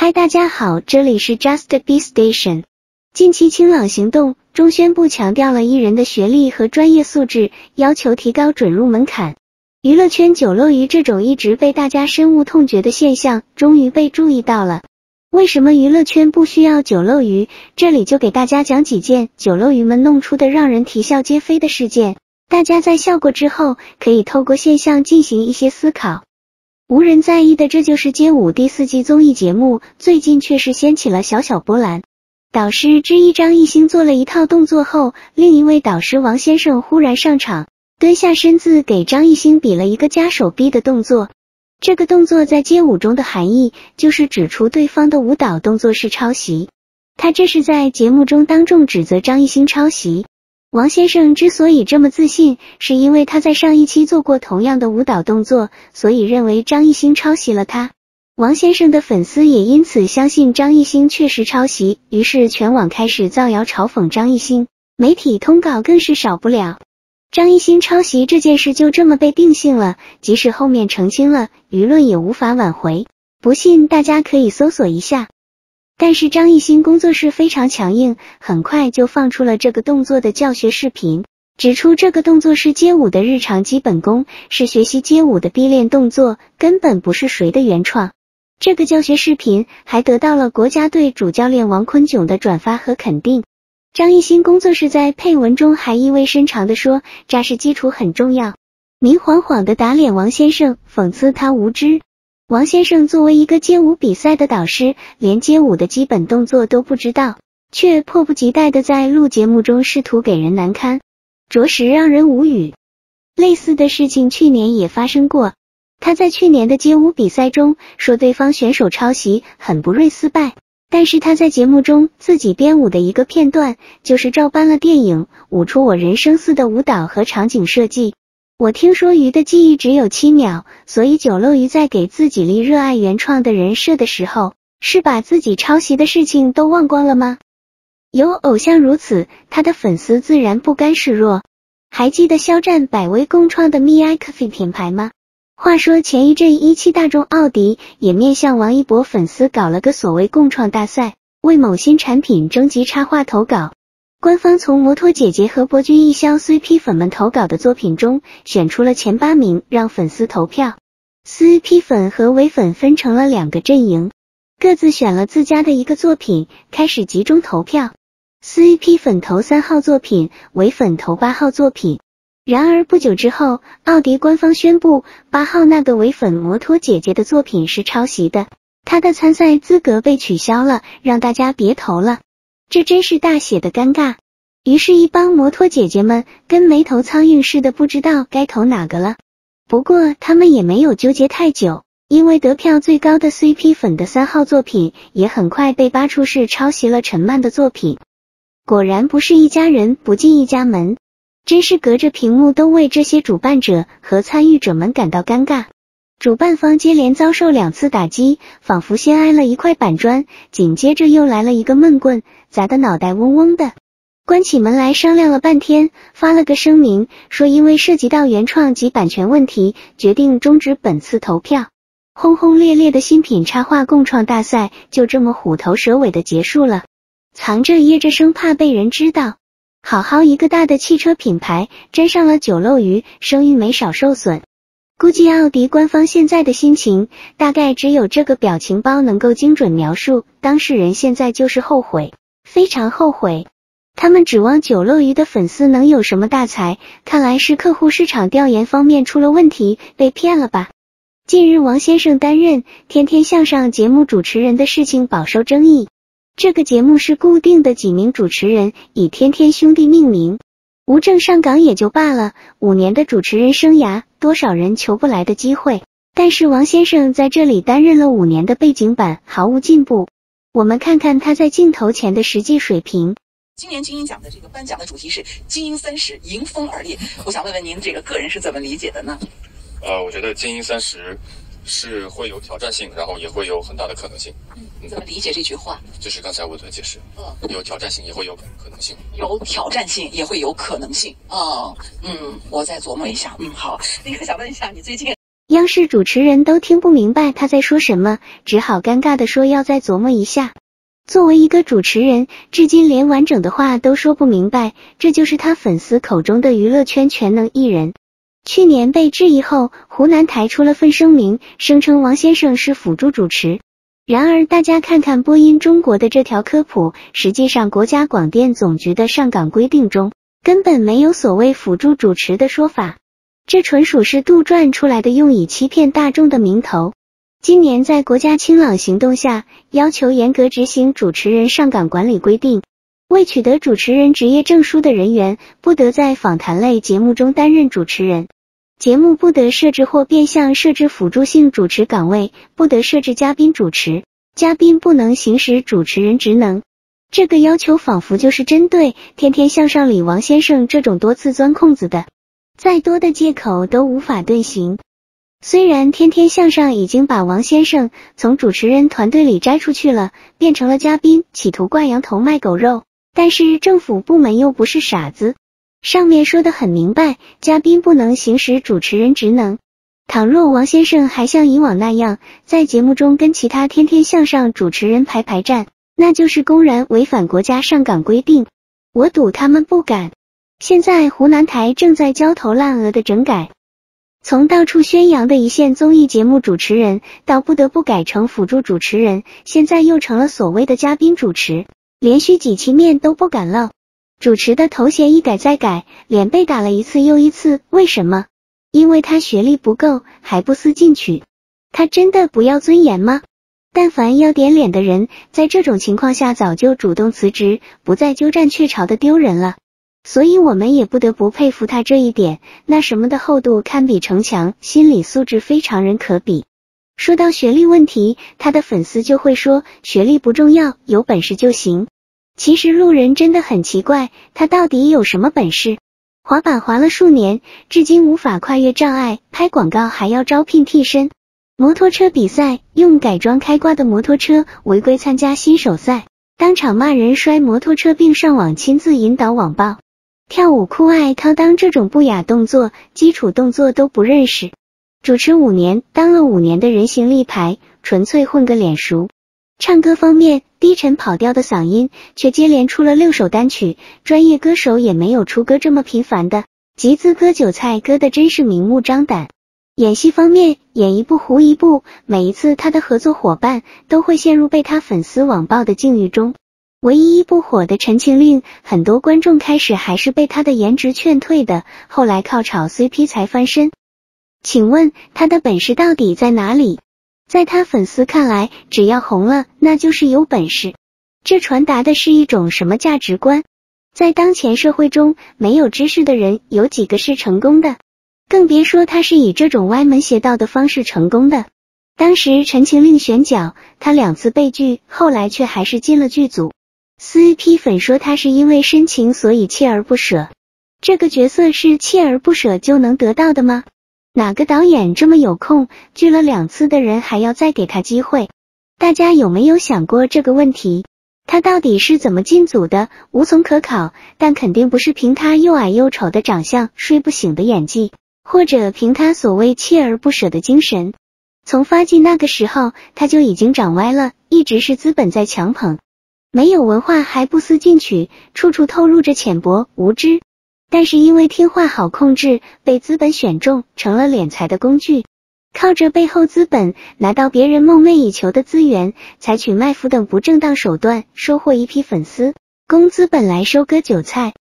嗨，大家好，这里是 Just Be Station。近期清朗行动中宣布强调了艺人的学历和专业素质，要求提高准入门槛。娱乐圈酒漏鱼这种一直被大家深恶痛绝的现象，终于被注意到了。为什么娱乐圈不需要酒漏鱼？这里就给大家讲几件酒漏鱼们弄出的让人啼笑皆非的事件。大家在笑过之后，可以透过现象进行一些思考。无人在意的这就是街舞第4季综艺节目，最近却是掀起了小小波澜。导师之一张艺兴做了一套动作后，另一位导师王先生忽然上场，蹲下身子给张艺兴比了一个夹手臂的动作。这个动作在街舞中的含义就是指出对方的舞蹈动作是抄袭。他这是在节目中当众指责张艺兴抄袭。王先生之所以这么自信，是因为他在上一期做过同样的舞蹈动作，所以认为张艺兴抄袭了他。王先生的粉丝也因此相信张艺兴确实抄袭，于是全网开始造谣嘲讽张艺兴，媒体通稿更是少不了。张艺兴抄袭这件事就这么被定性了，即使后面澄清了，舆论也无法挽回。不信大家可以搜索一下。但是张艺兴工作室非常强硬，很快就放出了这个动作的教学视频，指出这个动作是街舞的日常基本功，是学习街舞的必练动作，根本不是谁的原创。这个教学视频还得到了国家队主教练王坤炯的转发和肯定。张艺兴工作室在配文中还意味深长地说，扎实基础很重要，明晃晃地打脸王先生，讽刺他无知。王先生作为一个街舞比赛的导师，连街舞的基本动作都不知道，却迫不及待地在录节目中试图给人难堪，着实让人无语。类似的事情去年也发生过，他在去年的街舞比赛中说对方选手抄袭，很不瑞斯拜，但是他在节目中自己编舞的一个片段，就是照搬了电影《舞出我人生》似的舞蹈和场景设计。我听说鱼的记忆只有7秒，所以酒漏鱼在给自己立热爱原创的人设的时候，是把自己抄袭的事情都忘光了吗？有偶像如此，他的粉丝自然不甘示弱。还记得肖战百威共创的 Mi Coffee 品牌吗？话说前一阵17大众奥迪也面向王一博粉丝搞了个所谓共创大赛，为某新产品征集插画投稿。官方从摩托姐姐和博君一肖 CP 粉们投稿的作品中选出了前8名，让粉丝投票。CP 粉和伪粉分成了2个阵营，各自选了自家的一个作品，开始集中投票。CP 粉投3号作品，伪粉投8号作品。然而不久之后，奥迪官方宣布8号那个伪粉摩托姐姐的作品是抄袭的，她的参赛资格被取消了，让大家别投了。这真是大写的尴尬。于是一帮摩托姐姐们跟没头苍蝇似的，不知道该投哪个了。不过他们也没有纠结太久，因为得票最高的 CP 粉的3号作品也很快被扒出是抄袭了陈漫的作品。果然不是一家人不进一家门，真是隔着屏幕都为这些主办者和参与者们感到尴尬。主办方接连遭受2次打击，仿佛先挨了一块板砖，紧接着又来了一个闷棍，砸得脑袋嗡嗡的。关起门来商量了半天，发了个声明，说因为涉及到原创及版权问题，决定终止本次投票。轰轰烈烈的新品插画共创大赛就这么虎头蛇尾的结束了。藏着掖着生怕被人知道，好好一个大的汽车品牌沾上了酒漏鱼，声誉没少受损。估计奥迪官方现在的心情，大概只有这个表情包能够精准描述，当事人现在就是后悔，非常后悔。他们指望酒漏鱼的粉丝能有什么大财，看来是客户市场调研方面出了问题，被骗了吧。近日王先生担任《天天向上》节目主持人的事情饱受争议。这个节目是固定的几名主持人以天天兄弟命名，无证上岗也就罢了，5年的主持人生涯，多少人求不来的机会。但是王先生在这里担任了5年的背景板，毫无进步。我们看看他在镜头前的实际水平。今年金鹰奖的这个颁奖的主题是金鹰30迎风而立，我想问问您这个个人是怎么理解的呢？我觉得金鹰30是会有挑战性，然后也会有很大的可能性。怎么理解这句话？就是刚才我的解释。有挑战性也会有可能性。有挑战性也会有可能性。我再琢磨一下。好，那个想问一下，你最近央视主持人都听不明白他在说什么，只好尴尬地说要再琢磨一下。作为一个主持人，至今连完整的话都说不明白，这就是他粉丝口中的娱乐圈全能艺人。去年被质疑后，湖南台出了份声明，声称王先生是辅助主持。然而大家看看播音中国的这条科普，实际上国家广电总局的上岗规定中根本没有所谓辅助主持的说法，这纯属是杜撰出来的，用以欺骗大众的名头。今年在国家清朗行动下，要求严格执行主持人上岗管理规定，未取得主持人职业证书的人员不得在访谈类节目中担任主持人，节目不得设置或变相设置辅助性主持岗位，不得设置嘉宾主持，嘉宾不能行使主持人职能。这个要求仿佛就是针对天天向上里王先生这种多次钻空子的，再多的借口都无法兑行。虽然天天向上已经把王先生从主持人团队里摘出去了，变成了嘉宾，企图挂羊头卖狗肉，但是政府部门又不是傻子，上面说得很明白，嘉宾不能行使主持人职能。倘若王先生还像以往那样在节目中跟其他天天向上主持人排战，那就是公然违反国家上岗规定，我赌他们不敢。现在湖南台正在焦头烂额的整改，从到处宣扬的一线综艺节目主持人到不得不改成辅助主持人，现在又成了所谓的嘉宾主持，连续几期面都不敢露。主持的头衔一改再改，脸被打了一次又一次，为什么？因为他学历不够，还不思进取。他真的不要尊严吗？但凡要点脸的人，在这种情况下早就主动辞职，不再鸠占鹊巢的丢人了。所以我们也不得不佩服他这一点，那什么的厚度堪比城墙，心理素质非常人可比。说到学历问题，他的粉丝就会说学历不重要，有本事就行。其实路人真的很奇怪，他到底有什么本事？滑板滑了数年，至今无法跨越障碍，拍广告还要招聘替身。摩托车比赛，用改装开挂的摩托车违规参加新手赛，当场骂人摔摩托车并上网亲自引导网暴。跳舞酷爱掏裆这种不雅动作，基础动作都不认识。主持5年，当了5年的人形立牌，纯粹混个脸熟。唱歌方面，低沉跑调的嗓音，却接连出了6首单曲，专业歌手也没有出歌这么频繁的，集资割韭菜割的真是明目张胆。演戏方面，演一部糊一部，每一次他的合作伙伴都会陷入被他粉丝网暴的境遇中。唯一一部火的陈情令，很多观众开始还是被他的颜值劝退的，后来靠炒 CP 才翻身。请问他的本事到底在哪里？在他粉丝看来，只要红了，那就是有本事。这传达的是一种什么价值观？在当前社会中，没有知识的人有几个是成功的？更别说他是以这种歪门邪道的方式成功的。当时陈情令选角，他2次被拒，后来却还是进了剧组。CP 粉说他是因为深情所以锲而不舍，这个角色是锲而不舍就能得到的吗？哪个导演这么有空，拒了2次的人还要再给他机会？大家有没有想过这个问题？他到底是怎么进组的？无从可考，但肯定不是凭他又矮又丑的长相、睡不醒的演技，或者凭他所谓锲而不舍的精神。从发迹那个时候，他就已经长歪了，一直是资本在强捧。没有文化还不思进取，处处透露着浅薄无知，但是因为听话好控制，被资本选中，成了敛财的工具，靠着背后资本拿到别人梦寐以求的资源，采取卖腐等不正当手段，收获一批粉丝，供资本来收割韭菜。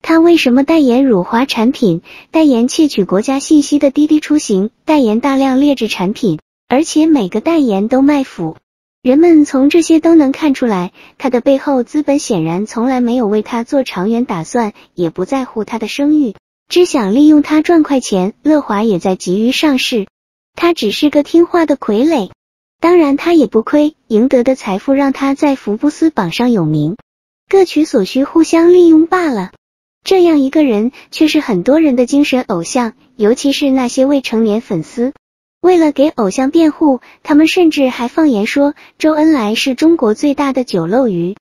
他为什么代言辱华产品，代言窃取国家信息的滴滴出行，代言大量劣质产品，而且每个代言都卖腐？人们从这些都能看出来，他的背后资本显然从来没有为他做长远打算，也不在乎他的声誉，只想利用他赚快钱。乐华也在急于上市，他只是个听话的傀儡。当然他也不亏，赢得的财富让他在福布斯榜上有名，各取所需，互相利用罢了。这样一个人却是很多人的精神偶像，尤其是那些未成年粉丝。为了给偶像辩护，他们甚至还放言说周恩来是中国最大的酒漏鱼。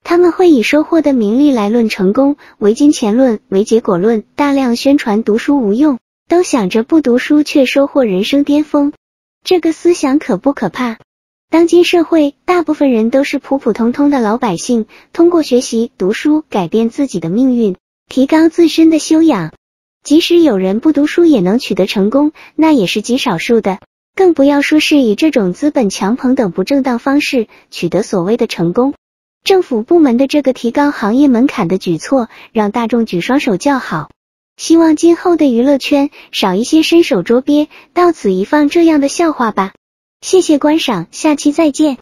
他们会以收获的名利来论成功，唯金钱论，唯结果论，大量宣传读书无用，都想着不读书却收获人生巅峰，这个思想可不可怕？当今社会，大部分人都是普普通通的老百姓，通过学习、读书改变自己的命运，提高自身的修养。即使有人不读书也能取得成功，那也是极少数的，更不要说是以这种资本强捧等不正当方式取得所谓的成功。政府部门的这个提高行业门槛的举措，让大众举双手叫好。希望今后的娱乐圈少一些伸手捉鳖、到此一放这样的笑话吧。谢谢观赏，下期再见。